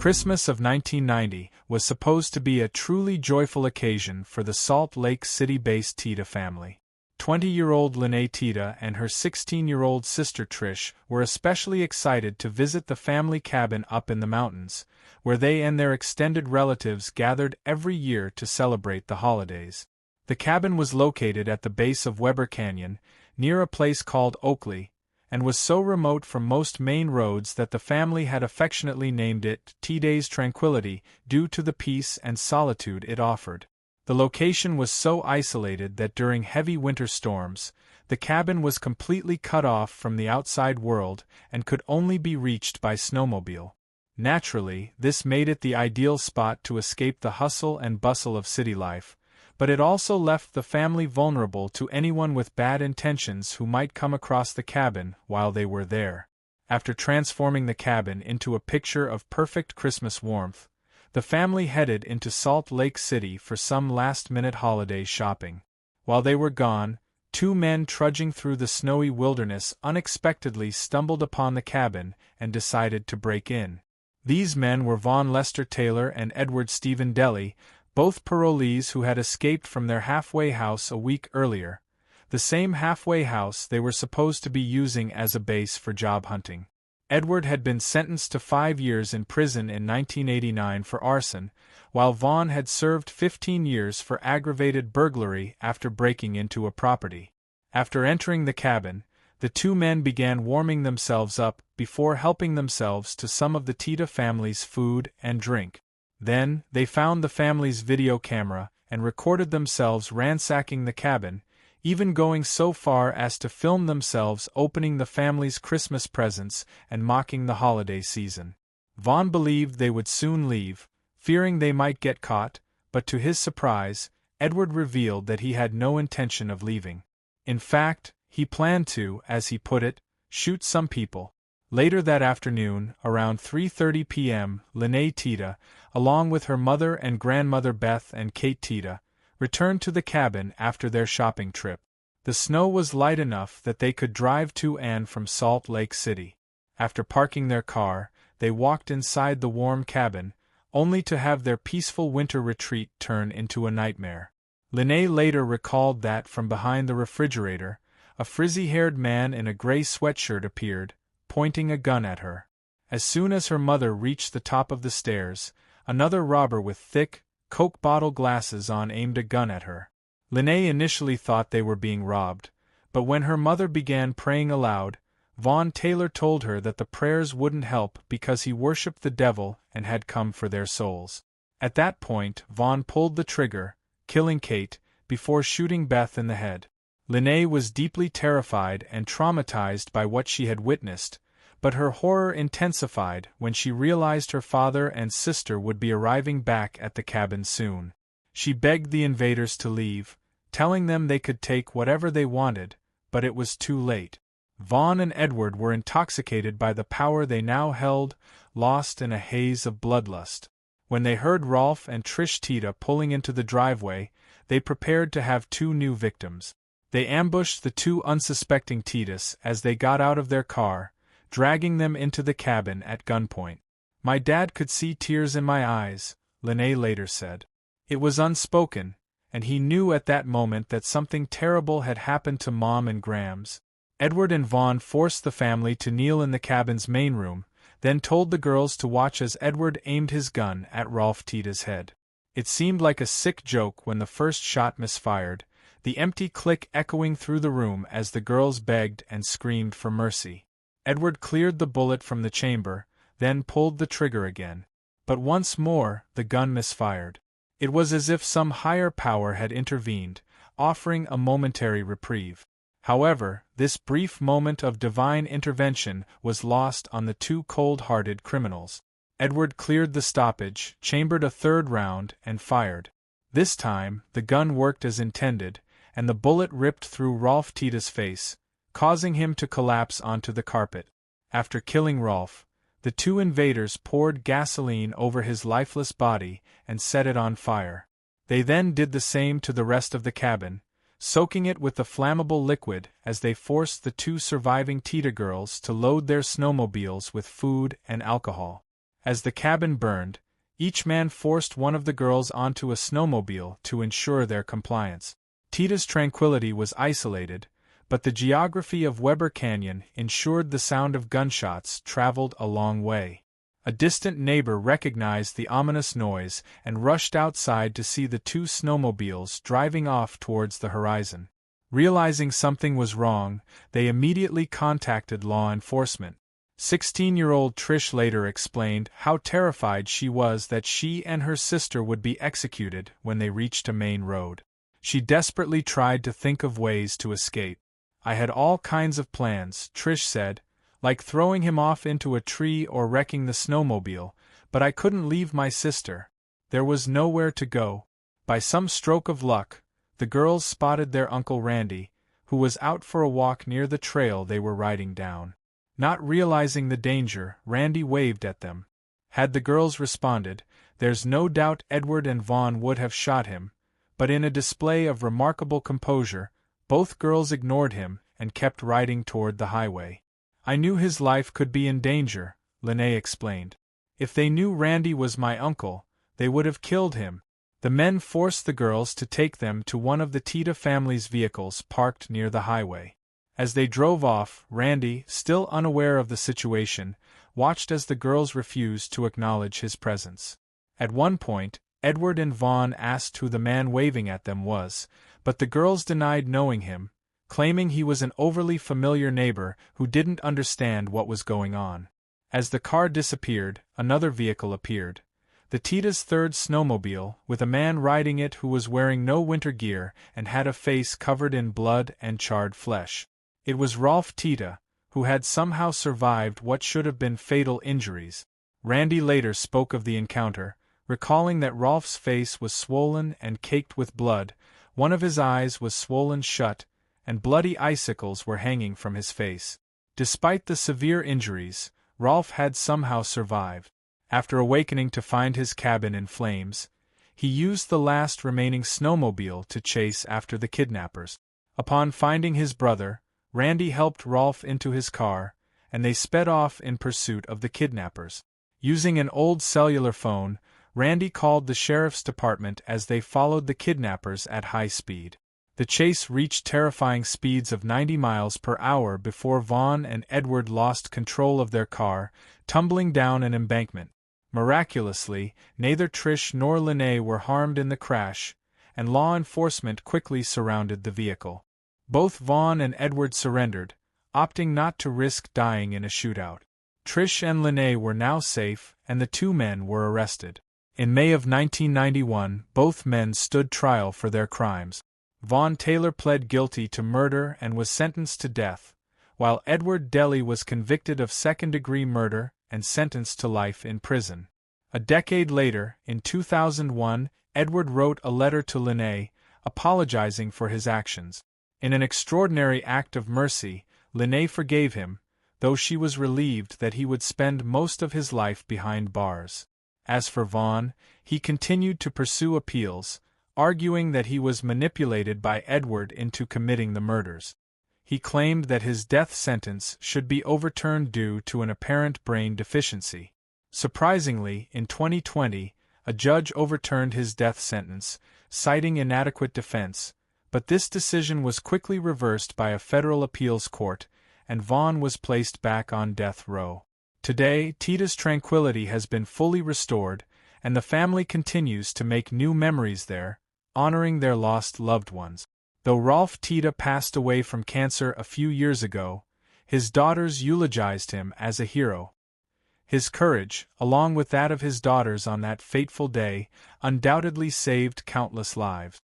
Christmas of 1990 was supposed to be a truly joyful occasion for the Salt Lake City-based Tita family. 20-year-old Lene Tita and her 16-year-old sister Trish were especially excited to visit the family cabin up in the mountains, where they and their extended relatives gathered every year to celebrate the holidays. The cabin was located at the base of Weber Canyon, near a place called Oakley, and was so remote from most main roads that the family had affectionately named it T-Day's Tranquility due to the peace and solitude it offered. The location was so isolated that during heavy winter storms, the cabin was completely cut off from the outside world and could only be reached by snowmobile. Naturally, this made it the ideal spot to escape the hustle and bustle of city life, but it also left the family vulnerable to anyone with bad intentions who might come across the cabin while they were there. After transforming the cabin into a picture of perfect Christmas warmth, the family headed into Salt Lake City for some last-minute holiday shopping. While they were gone, two men trudging through the snowy wilderness unexpectedly stumbled upon the cabin and decided to break in. These men were Vaughn Lester Taylor and Edward Stephen Deli, both parolees who had escaped from their halfway house a week earlier, the same halfway house they were supposed to be using as a base for job hunting. Edward had been sentenced to 5 years in prison in 1989 for arson, while Vaughn had served 15 years for aggravated burglary after breaking into a property. After entering the cabin, the two men began warming themselves up before helping themselves to some of the Tita family's food and drink. Then, they found the family's video camera and recorded themselves ransacking the cabin, even going so far as to film themselves opening the family's Christmas presents and mocking the holiday season. Vaughn believed they would soon leave, fearing they might get caught, but to his surprise, Edward revealed that he had no intention of leaving. In fact, he planned to, as he put it, shoot some people. Later that afternoon, around 3:30 p.m., Lene Tita, along with her mother and grandmother Beth and Kate Tita, returned to the cabin after their shopping trip. The snow was light enough that they could drive to and from Salt Lake City. After parking their car, they walked inside the warm cabin, only to have their peaceful winter retreat turn into a nightmare. Lene later recalled that from behind the refrigerator, a frizzy-haired man in a gray sweatshirt appeared, pointing a gun at her. As soon as her mother reached the top of the stairs, another robber with thick, Coke bottle glasses on aimed a gun at her. Lene initially thought they were being robbed, but when her mother began praying aloud, Vaughn Taylor told her that the prayers wouldn't help because he worshipped the devil and had come for their souls. At that point, Vaughn pulled the trigger, killing Kate, before shooting Beth in the head. Lene was deeply terrified and traumatized by what she had witnessed, but her horror intensified when she realized her father and sister would be arriving back at the cabin soon. She begged the invaders to leave, telling them they could take whatever they wanted, but it was too late. Vaughn and Edward were intoxicated by the power they now held, lost in a haze of bloodlust. When they heard Rolf and Trish Tita pulling into the driveway, they prepared to have two new victims. They ambushed the two unsuspecting Titas as they got out of their car, dragging them into the cabin at gunpoint. "My dad could see tears in my eyes," Lene later said. It was unspoken, and he knew at that moment that something terrible had happened to Mom and Grams. Edward and Vaughn forced the family to kneel in the cabin's main room, then told the girls to watch as Edward aimed his gun at Rolf Tita's head. It seemed like a sick joke when the first shot misfired, the empty click echoing through the room as the girls begged and screamed for mercy. Edward cleared the bullet from the chamber, then pulled the trigger again. But once more, the gun misfired. It was as if some higher power had intervened, offering a momentary reprieve. However, this brief moment of divine intervention was lost on the two cold-hearted criminals. Edward cleared the stoppage, chambered a third round, and fired. This time, the gun worked as intended, and the bullet ripped through Rolf Tita's face, causing him to collapse onto the carpet. After killing Rolf, the two invaders poured gasoline over his lifeless body and set it on fire. They then did the same to the rest of the cabin, soaking it with the flammable liquid as they forced the two surviving Tita girls to load their snowmobiles with food and alcohol. As the cabin burned, each man forced one of the girls onto a snowmobile to ensure their compliance. Tita's tranquility was isolated, but the geography of Weber Canyon ensured the sound of gunshots traveled a long way. A distant neighbor recognized the ominous noise and rushed outside to see the two snowmobiles driving off towards the horizon. Realizing something was wrong, they immediately contacted law enforcement. 16-year-old Trish later explained how terrified she was that she and her sister would be executed when they reached a main road. She desperately tried to think of ways to escape. "I had all kinds of plans," Trish said, "like throwing him off into a tree or wrecking the snowmobile, but I couldn't leave my sister. There was nowhere to go." By some stroke of luck, the girls spotted their Uncle Randy, who was out for a walk near the trail they were riding down. Not realizing the danger, Randy waved at them. Had the girls responded, there's no doubt Edward and Vaughn would have shot him, but in a display of remarkable composure, both girls ignored him and kept riding toward the highway. "I knew his life could be in danger," Lene explained. "If they knew Randy was my uncle, they would have killed him." The men forced the girls to take them to one of the Tita family's vehicles parked near the highway. As they drove off, Randy, still unaware of the situation, watched as the girls refused to acknowledge his presence. At one point, Edward and Vaughn asked who the man waving at them was, but the girls denied knowing him, claiming he was an overly familiar neighbor who didn't understand what was going on. As the car disappeared, another vehicle appeared. The Tita's third snowmobile, with a man riding it who was wearing no winter gear and had a face covered in blood and charred flesh. It was Rolf Tita, who had somehow survived what should have been fatal injuries. Randy later spoke of the encounter, recalling that Rolf's face was swollen and caked with blood, one of his eyes was swollen shut, and bloody icicles were hanging from his face. Despite the severe injuries, Rolf had somehow survived. After awakening to find his cabin in flames, he used the last remaining snowmobile to chase after the kidnappers. Upon finding his brother, Randy helped Rolf into his car, and they sped off in pursuit of the kidnappers. Using an old cellular phone, Randy called the sheriff's department as they followed the kidnappers at high speed. The chase reached terrifying speeds of 90 miles per hour before Vaughn and Edward lost control of their car, tumbling down an embankment. Miraculously, neither Trish nor Lene were harmed in the crash, and law enforcement quickly surrounded the vehicle. Both Vaughn and Edward surrendered, opting not to risk dying in a shootout. Trish and Lene were now safe, and the two men were arrested. In May of 1991, both men stood trial for their crimes. Vaughn Taylor pled guilty to murder and was sentenced to death, while Edward Delly was convicted of second-degree murder and sentenced to life in prison. A decade later, in 2001, Edward wrote a letter to Lene, apologizing for his actions. In an extraordinary act of mercy, Lene forgave him, though she was relieved that he would spend most of his life behind bars. As for Vaughn, he continued to pursue appeals, arguing that he was manipulated by Edward into committing the murders. He claimed that his death sentence should be overturned due to an apparent brain deficiency. Surprisingly, in 2020, a judge overturned his death sentence, citing inadequate defense, but this decision was quickly reversed by a federal appeals court, and Vaughn was placed back on death row. Today, Tita's tranquility has been fully restored, and the family continues to make new memories there, honoring their lost loved ones. Though Rolf Tita passed away from cancer a few years ago, his daughters eulogized him as a hero. His courage, along with that of his daughters on that fateful day, undoubtedly saved countless lives.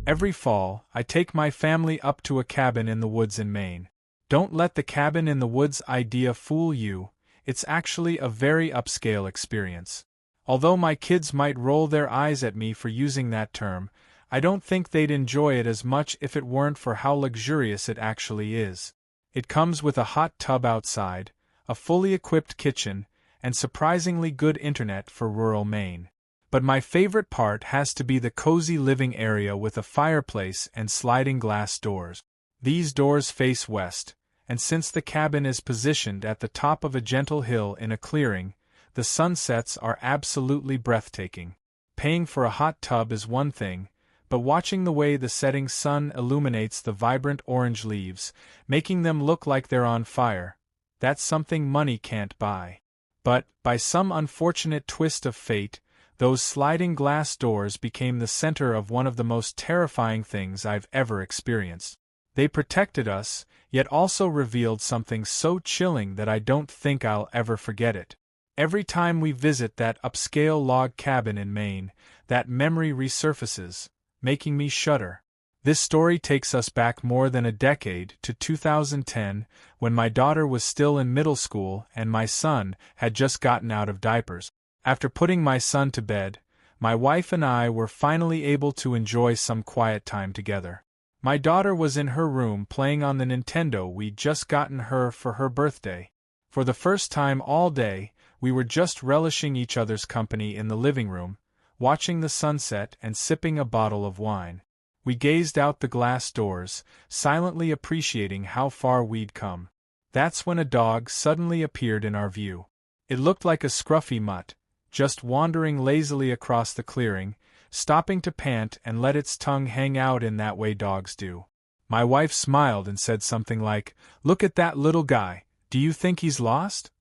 Every fall, I take my family up to a cabin in the woods in Maine. Don't let the cabin in the woods idea fool you, it's actually a very upscale experience. Although my kids might roll their eyes at me for using that term, I don't think they'd enjoy it as much if it weren't for how luxurious it actually is. It comes with a hot tub outside, a fully equipped kitchen, and surprisingly good internet for rural Maine. But my favorite part has to be the cozy living area with a fireplace and sliding glass doors. These doors face west, and since the cabin is positioned at the top of a gentle hill in a clearing, the sunsets are absolutely breathtaking. Paying for a hot tub is one thing, but watching the way the setting sun illuminates the vibrant orange leaves, making them look like they're on fire, that's something money can't buy. But, by some unfortunate twist of fate, those sliding glass doors became the center of one of the most terrifying things I've ever experienced. They protected us, yet also revealed something so chilling that I don't think I'll ever forget it. Every time we visit that upscale log cabin in Maine, that memory resurfaces, making me shudder. This story takes us back more than a decade to 2010, when my daughter was still in middle school and my son had just gotten out of diapers. After putting my son to bed, my wife and I were finally able to enjoy some quiet time together. My daughter was in her room playing on the Nintendo we'd just gotten her for her birthday. For the first time all day, we were just relishing each other's company in the living room, watching the sunset and sipping a bottle of wine. We gazed out the glass doors, silently appreciating how far we'd come. That's when a dog suddenly appeared in our view. It looked like a scruffy mutt, just wandering lazily across the clearing, stopping to pant and let its tongue hang out in that way dogs do. My wife smiled and said something like, "Look at that little guy, do you think he's lost?"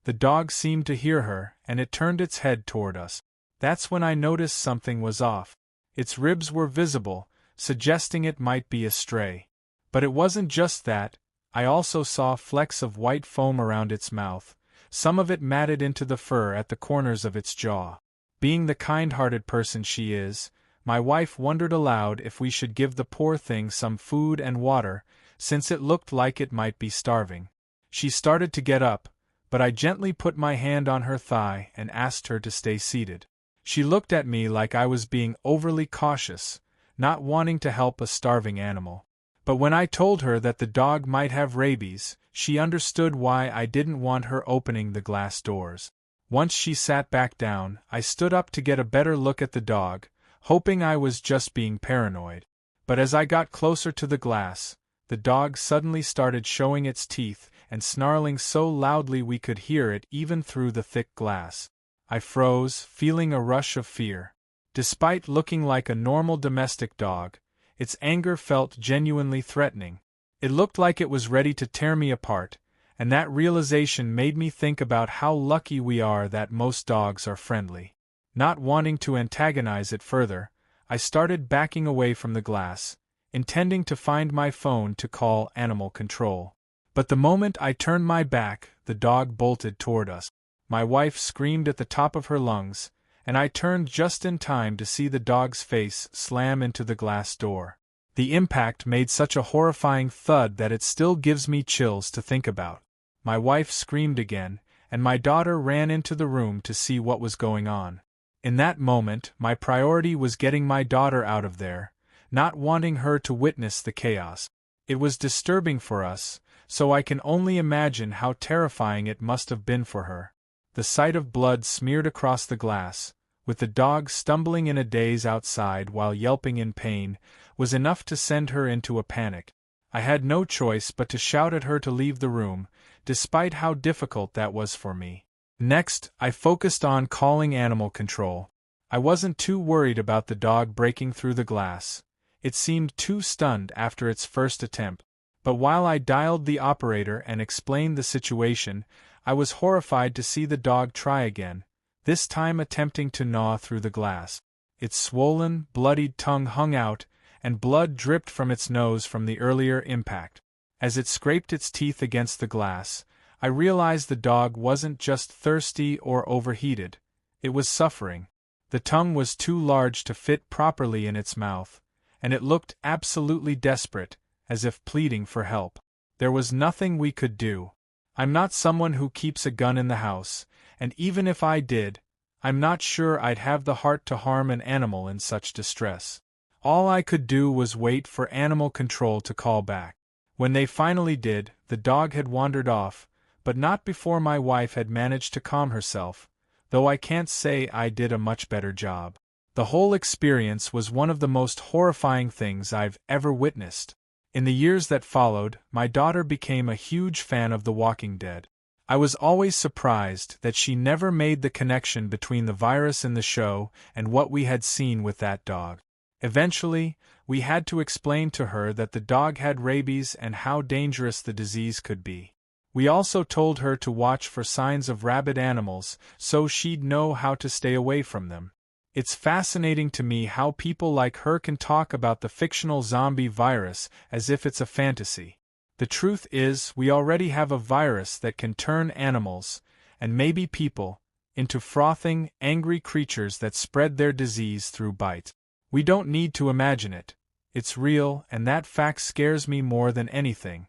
The dog seemed to hear her, and it turned its head toward us. That's when I noticed something was off. Its ribs were visible, suggesting it might be a stray. But it wasn't just that, I also saw flecks of white foam around its mouth, some of it matted into the fur at the corners of its jaw. Being the kind-hearted person she is, my wife wondered aloud if we should give the poor thing some food and water, since it looked like it might be starving. She started to get up, but I gently put my hand on her thigh and asked her to stay seated. She looked at me like I was being overly cautious, not wanting to help a starving animal. But when I told her that the dog might have rabies, she understood why I didn't want her opening the glass doors. Once she sat back down, I stood up to get a better look at the dog, hoping I was just being paranoid. But as I got closer to the glass, the dog suddenly started showing its teeth and snarling so loudly we could hear it even through the thick glass. I froze, feeling a rush of fear. Despite looking like a normal domestic dog, its anger felt genuinely threatening. It looked like it was ready to tear me apart, and that realization made me think about how lucky we are that most dogs are friendly. Not wanting to antagonize it further, I started backing away from the glass, intending to find my phone to call animal control. But the moment I turned my back, the dog bolted toward us. My wife screamed at the top of her lungs, and I turned just in time to see the dog's face slam into the glass door. The impact made such a horrifying thud that it still gives me chills to think about. My wife screamed again, and my daughter ran into the room to see what was going on. In that moment, my priority was getting my daughter out of there, not wanting her to witness the chaos. It was disturbing for us, so I can only imagine how terrifying it must have been for her. The sight of blood smeared across the glass, with the dog stumbling in a daze outside while yelping in pain, was enough to send her into a panic. I had no choice but to shout at her to leave the room, despite how difficult that was for me. Next, I focused on calling animal control. I wasn't too worried about the dog breaking through the glass. It seemed too stunned after its first attempt. But while I dialed the operator and explained the situation, I was horrified to see the dog try again, this time attempting to gnaw through the glass. Its swollen, bloodied tongue hung out, and blood dripped from its nose from the earlier impact. As it scraped its teeth against the glass, I realized the dog wasn't just thirsty or overheated, it was suffering. The tongue was too large to fit properly in its mouth, and it looked absolutely desperate, as if pleading for help. There was nothing we could do. I'm not someone who keeps a gun in the house, and even if I did, I'm not sure I'd have the heart to harm an animal in such distress. All I could do was wait for animal control to call back. When they finally did, the dog had wandered off, but not before my wife had managed to calm herself, though I can't say I did a much better job. The whole experience was one of the most horrifying things I've ever witnessed. In the years that followed, my daughter became a huge fan of The Walking Dead. I was always surprised that she never made the connection between the virus in the show and what we had seen with that dog. Eventually, we had to explain to her that the dog had rabies and how dangerous the disease could be. We also told her to watch for signs of rabid animals so she'd know how to stay away from them. It's fascinating to me how people like her can talk about the fictional zombie virus as if it's a fantasy. The truth is, we already have a virus that can turn animals, and maybe people, into frothing, angry creatures that spread their disease through bites. We don't need to imagine it. It's real, and that fact scares me more than anything.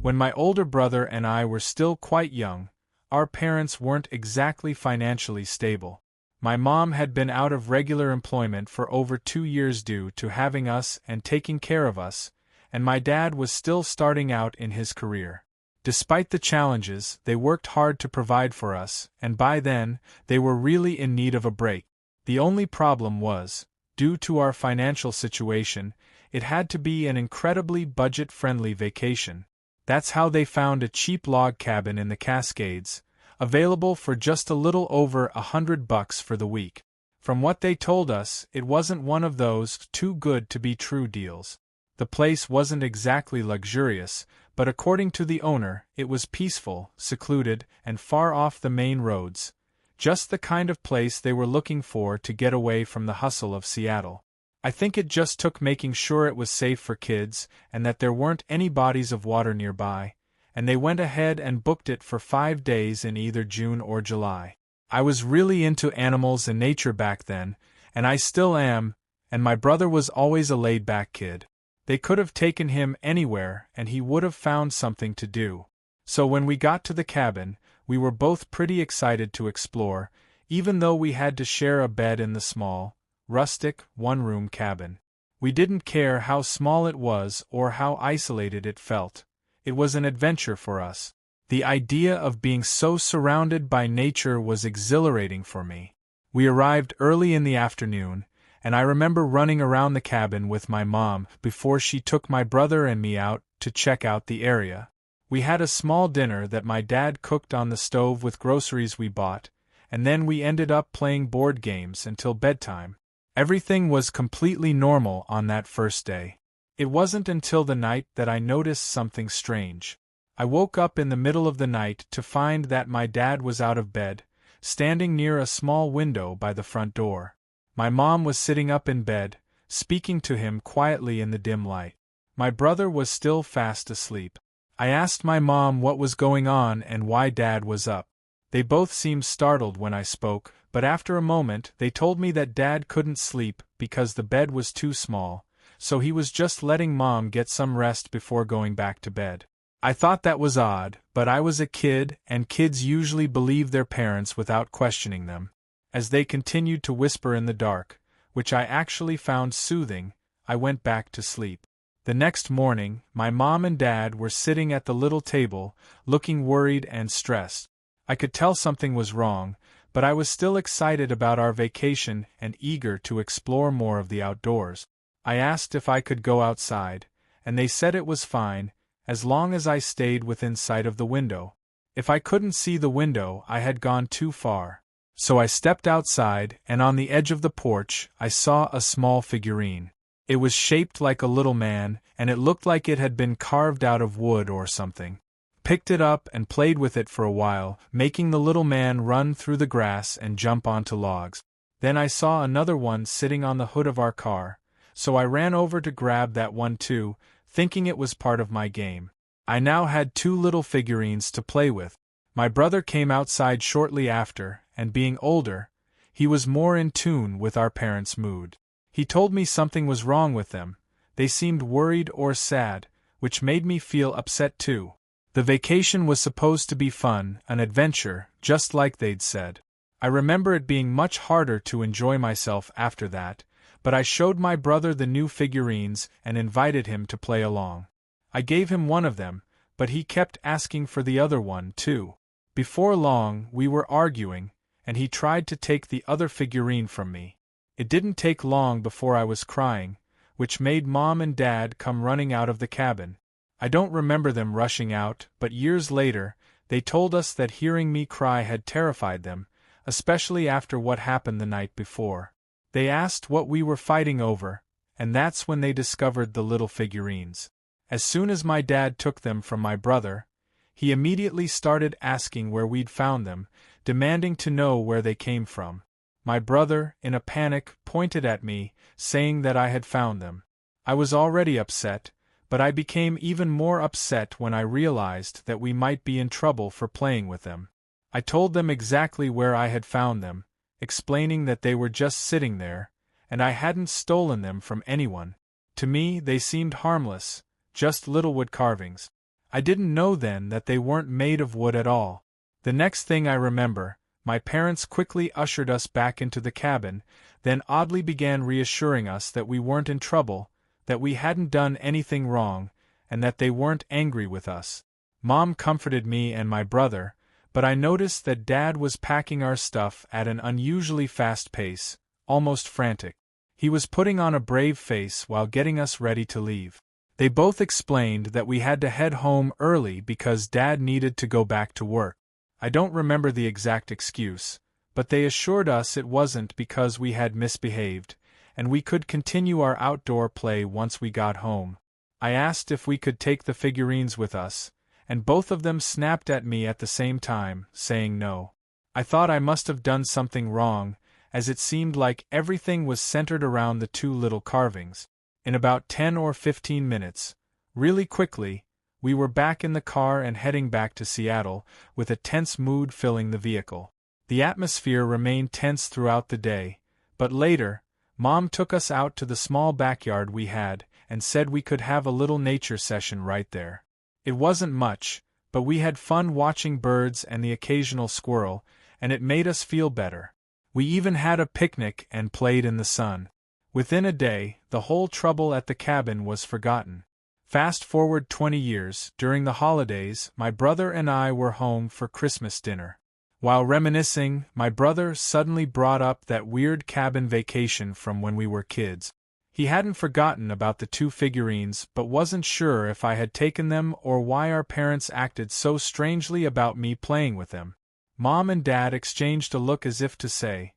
When my older brother and I were still quite young, our parents weren't exactly financially stable. My mom had been out of regular employment for over 2 years due to having us and taking care of us, and my dad was still starting out in his career. Despite the challenges, they worked hard to provide for us, and by then, they were really in need of a break. The only problem was, due to our financial situation, it had to be an incredibly budget-friendly vacation. That's how they found a cheap log cabin in the Cascades, available for just a little over $100 for the week. From what they told us, it wasn't one of those too good to be true deals. The place wasn't exactly luxurious, but according to the owner, it was peaceful, secluded, and far off the main roads, just the kind of place they were looking for to get away from the hustle of Seattle. I think it just took making sure it was safe for kids and that there weren't any bodies of water nearby, and they went ahead and booked it for 5 days in either June or July. I was really into animals and nature back then, and I still am, and my brother was always a laid-back kid. They could have taken him anywhere and he would have found something to do. So when we got to the cabin, we were both pretty excited to explore, even though we had to share a bed in the small, rustic, one-room cabin. We didn't care how small it was or how isolated it felt. It was an adventure for us. The idea of being so surrounded by nature was exhilarating for me. We arrived early in the afternoon, and I remember running around the cabin with my mom before she took my brother and me out to check out the area. We had a small dinner that my dad cooked on the stove with groceries we bought, and then we ended up playing board games until bedtime. Everything was completely normal on that first day. It wasn't until the night that I noticed something strange. I woke up in the middle of the night to find that my dad was out of bed, standing near a small window by the front door. My mom was sitting up in bed, speaking to him quietly in the dim light. My brother was still fast asleep. I asked my mom what was going on and why Dad was up. They both seemed startled when I spoke, but after a moment they told me that Dad couldn't sleep because the bed was too small, so he was just letting Mom get some rest before going back to bed. I thought that was odd, but I was a kid, and kids usually believe their parents without questioning them. As they continued to whisper in the dark, which I actually found soothing, I went back to sleep. The next morning, my mom and dad were sitting at the little table, looking worried and stressed. I could tell something was wrong, but I was still excited about our vacation and eager to explore more of the outdoors. I asked if I could go outside, and they said it was fine, as long as I stayed within sight of the window. If I couldn't see the window, I had gone too far. So I stepped outside, and on the edge of the porch, I saw a small figurine. It was shaped like a little man, and it looked like it had been carved out of wood or something. Picked it up and played with it for a while, making the little man run through the grass and jump onto logs. Then I saw another one sitting on the hood of our car, so I ran over to grab that one too, thinking it was part of my game. I now had 2 little figurines to play with. My brother came outside shortly after, and being older, he was more in tune with our parents' mood. He told me something was wrong with them. They seemed worried or sad, which made me feel upset too. The vacation was supposed to be fun, an adventure, just like they'd said. I remember it being much harder to enjoy myself after that, but I showed my brother the new figurines and invited him to play along. I gave him one of them, but he kept asking for the other one, too. Before long, we were arguing, and he tried to take the other figurine from me. It didn't take long before I was crying, which made Mom and Dad come running out of the cabin. I don't remember them rushing out, but years later, they told us that hearing me cry had terrified them, especially after what happened the night before. They asked what we were fighting over, and that's when they discovered the little figurines. As soon as my dad took them from my brother, he immediately started asking where we'd found them, demanding to know where they came from. My brother, in a panic, pointed at me, saying that I had found them. I was already upset, but I became even more upset when I realized that we might be in trouble for playing with them. I told them exactly where I had found them, explaining that they were just sitting there, and I hadn't stolen them from anyone. To me, they seemed harmless, just little wood carvings. I didn't know then that they weren't made of wood at all. The next thing I remember, my parents quickly ushered us back into the cabin, then oddly began reassuring us that we weren't in trouble, that we hadn't done anything wrong, and that they weren't angry with us. Mom comforted me and my brother, but I noticed that Dad was packing our stuff at an unusually fast pace, almost frantic. He was putting on a brave face while getting us ready to leave. They both explained that we had to head home early because Dad needed to go back to work. I don't remember the exact excuse, but they assured us it wasn't because we had misbehaved, and we could continue our outdoor play once we got home. I asked if we could take the figurines with us, and both of them snapped at me at the same time, saying no. I thought I must have done something wrong, as it seemed like everything was centered around the two little carvings. In about 10 or 15 minutes, really quickly, we were back in the car and heading back to Seattle, with a tense mood filling the vehicle. The atmosphere remained tense throughout the day, but later, Mom took us out to the small backyard we had and said we could have a little nature session right there. It wasn't much, but we had fun watching birds and the occasional squirrel, and it made us feel better. We even had a picnic and played in the sun. Within a day, the whole trouble at the cabin was forgotten. Fast forward 20 years, during the holidays, my brother and I were home for Christmas dinner. While reminiscing, my brother suddenly brought up that weird cabin vacation from when we were kids. He hadn't forgotten about the two figurines but wasn't sure if I had taken them or why our parents acted so strangely about me playing with them. Mom and Dad exchanged a look as if to say,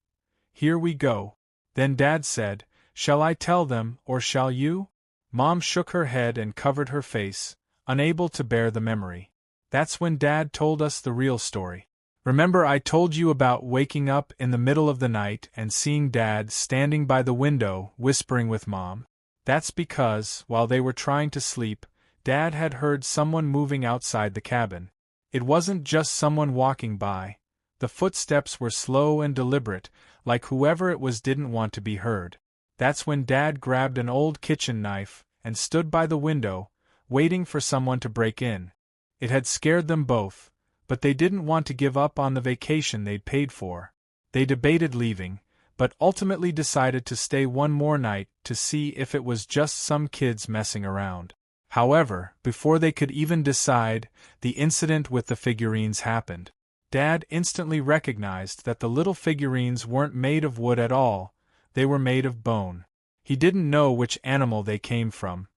"Here we go." Then Dad said, "Shall I tell them, or shall you?" Mom shook her head and covered her face, unable to bear the memory. That's when Dad told us the real story. Remember I told you about waking up in the middle of the night and seeing Dad standing by the window whispering with Mom? That's because, while they were trying to sleep, Dad had heard someone moving outside the cabin. It wasn't just someone walking by. The footsteps were slow and deliberate, like whoever it was didn't want to be heard. That's when Dad grabbed an old kitchen knife and stood by the window, waiting for someone to break in. It had scared them both, but they didn't want to give up on the vacation they'd paid for. They debated leaving, but ultimately decided to stay one more night to see if it was just some kids messing around. However, before they could even decide, the incident with the figurines happened. Dad instantly recognized that the little figurines weren't made of wood at all, they were made of bone. He didn't know which animal they came from.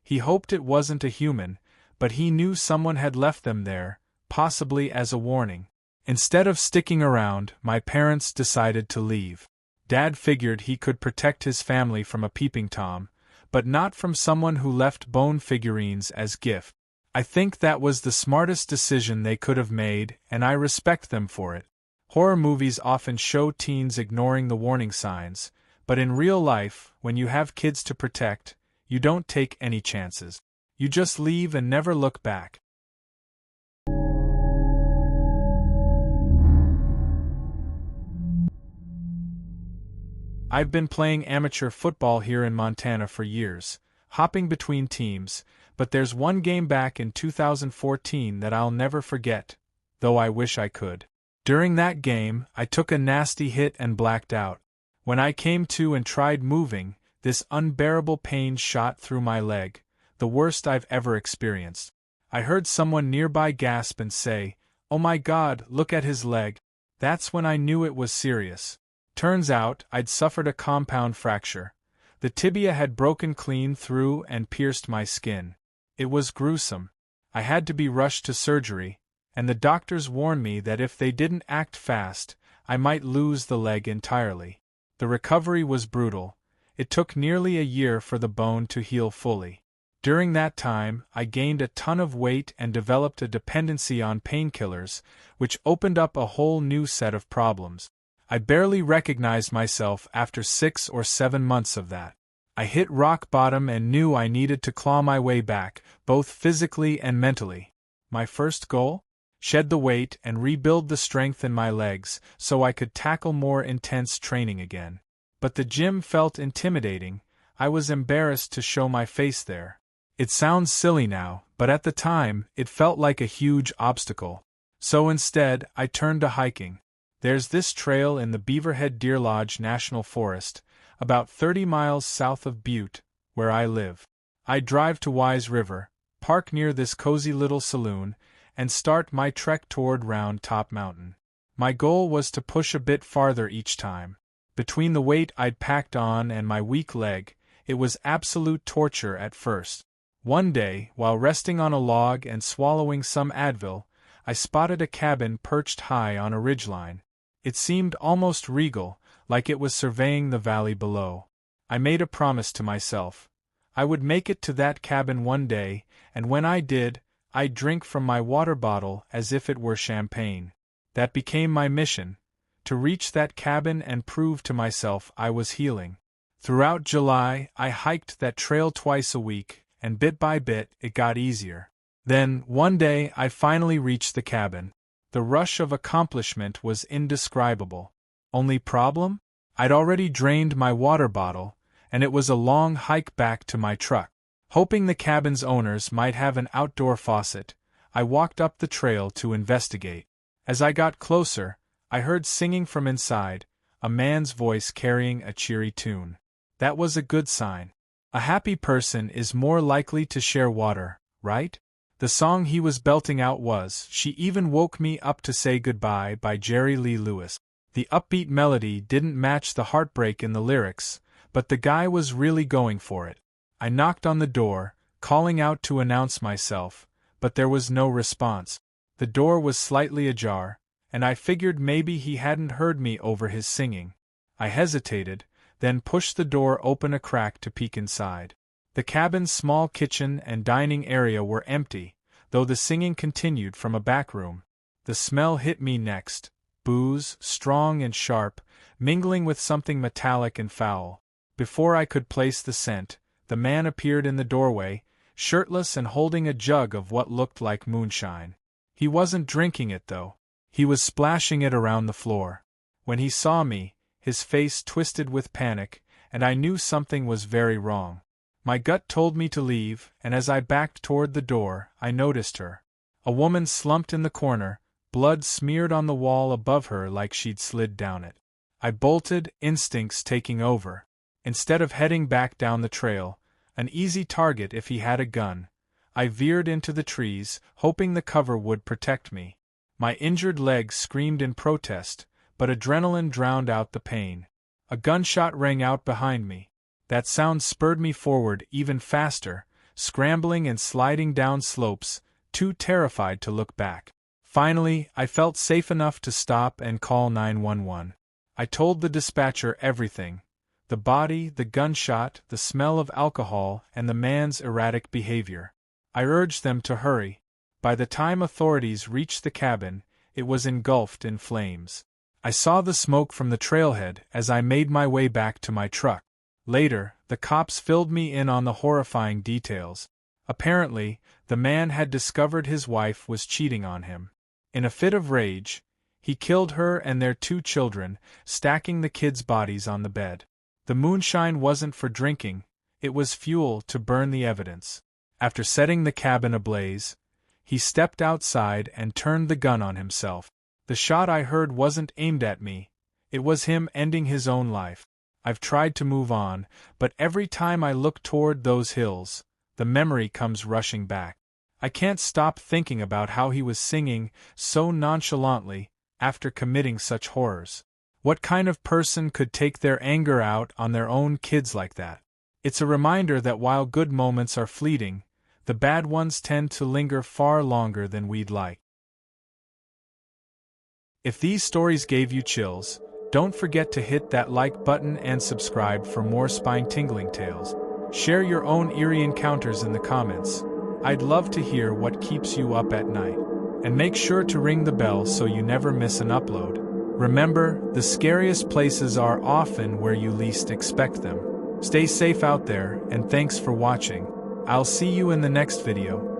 He hoped it wasn't a human, but he knew someone had left them there, possibly as a warning. Instead of sticking around, my parents decided to leave. Dad figured he could protect his family from a peeping Tom, but not from someone who left bone figurines as gift. I think that was the smartest decision they could have made, and I respect them for it. Horror movies often show teens ignoring the warning signs, but in real life, when you have kids to protect, you don't take any chances. You just leave and never look back. I've been playing amateur football here in Montana for years, hopping between teams, but there's one game back in 2014 that I'll never forget, though I wish I could. During that game, I took a nasty hit and blacked out. When I came to and tried moving, this unbearable pain shot through my leg, the worst I've ever experienced. I heard someone nearby gasp and say, "Oh my God, look at his leg." That's when I knew it was serious. Turns out, I'd suffered a compound fracture. The tibia had broken clean through and pierced my skin. It was gruesome. I had to be rushed to surgery, and the doctors warned me that if they didn't act fast, I might lose the leg entirely. The recovery was brutal. It took nearly a year for the bone to heal fully. During that time, I gained a ton of weight and developed a dependency on painkillers, which opened up a whole new set of problems. I barely recognized myself after 6 or 7 months of that. I hit rock bottom and knew I needed to claw my way back, both physically and mentally. My first goal? Shed the weight and rebuild the strength in my legs so I could tackle more intense training again. But the gym felt intimidating. I was embarrassed to show my face there. It sounds silly now, but at the time, it felt like a huge obstacle. So instead, I turned to hiking. There's this trail in the Beaverhead Deer Lodge National Forest, about 30 miles south of Butte, where I live. I drive to Wise River, park near this cozy little saloon, and start my trek toward Round Top Mountain. My goal was to push a bit farther each time. Between the weight I'd packed on and my weak leg, it was absolute torture at first. One day, while resting on a log and swallowing some Advil, I spotted a cabin perched high on a ridgeline. It seemed almost regal, like it was surveying the valley below. I made a promise to myself. I would make it to that cabin one day, and when I did, I'd drink from my water bottle as if it were champagne. That became my mission, to reach that cabin and prove to myself I was healing. Throughout July, I hiked that trail twice a week, and bit by bit, it got easier. Then, one day, I finally reached the cabin. The rush of accomplishment was indescribable. Only problem? I'd already drained my water bottle, and it was a long hike back to my truck. Hoping the cabin's owners might have an outdoor faucet, I walked up the trail to investigate. As I got closer, I heard singing from inside, a man's voice carrying a cheery tune. That was a good sign. A happy person is more likely to share water, right? The song he was belting out was "She Even Woke Me Up to Say Goodbye" by Jerry Lee Lewis. The upbeat melody didn't match the heartbreak in the lyrics, but the guy was really going for it. I knocked on the door, calling out to announce myself, but there was no response. The door was slightly ajar, and I figured maybe he hadn't heard me over his singing. I hesitated, then pushed the door open a crack to peek inside. The cabin's small kitchen and dining area were empty, though the singing continued from a back room. The smell hit me next, booze, strong and sharp, mingling with something metallic and foul. Before I could place the scent, the man appeared in the doorway, shirtless and holding a jug of what looked like moonshine. He wasn't drinking it though. He was splashing it around the floor. When he saw me, his face twisted with panic, and I knew something was very wrong. My gut told me to leave, and as I backed toward the door, I noticed her. A woman slumped in the corner, blood smeared on the wall above her like she'd slid down it. I bolted, instincts taking over. Instead of heading back down the trail, an easy target if he had a gun, I veered into the trees, hoping the cover would protect me. My injured leg screamed in protest, but adrenaline drowned out the pain. A gunshot rang out behind me. That sound spurred me forward even faster, scrambling and sliding down slopes, too terrified to look back. Finally, I felt safe enough to stop and call 911. I told the dispatcher everything: the body, the gunshot, the smell of alcohol, and the man's erratic behavior. I urged them to hurry. By the time authorities reached the cabin, it was engulfed in flames. I saw the smoke from the trailhead as I made my way back to my truck. Later, the cops filled me in on the horrifying details. Apparently, the man had discovered his wife was cheating on him. In a fit of rage, he killed her and their 2 children, stacking the kids' bodies on the bed. The moonshine wasn't for drinking, it was fuel to burn the evidence. After setting the cabin ablaze, he stepped outside and turned the gun on himself. The shot I heard wasn't aimed at me, it was him ending his own life. I've tried to move on, but every time I look toward those hills, the memory comes rushing back. I can't stop thinking about how he was singing so nonchalantly after committing such horrors. What kind of person could take their anger out on their own kids like that? It's a reminder that while good moments are fleeting, the bad ones tend to linger far longer than we'd like. If these stories gave you chills, don't forget to hit that like button and subscribe for more spine-tingling tales. Share your own eerie encounters in the comments. I'd love to hear what keeps you up at night. And make sure to ring the bell so you never miss an upload. Remember, the scariest places are often where you least expect them. Stay safe out there, and thanks for watching. I'll see you in the next video.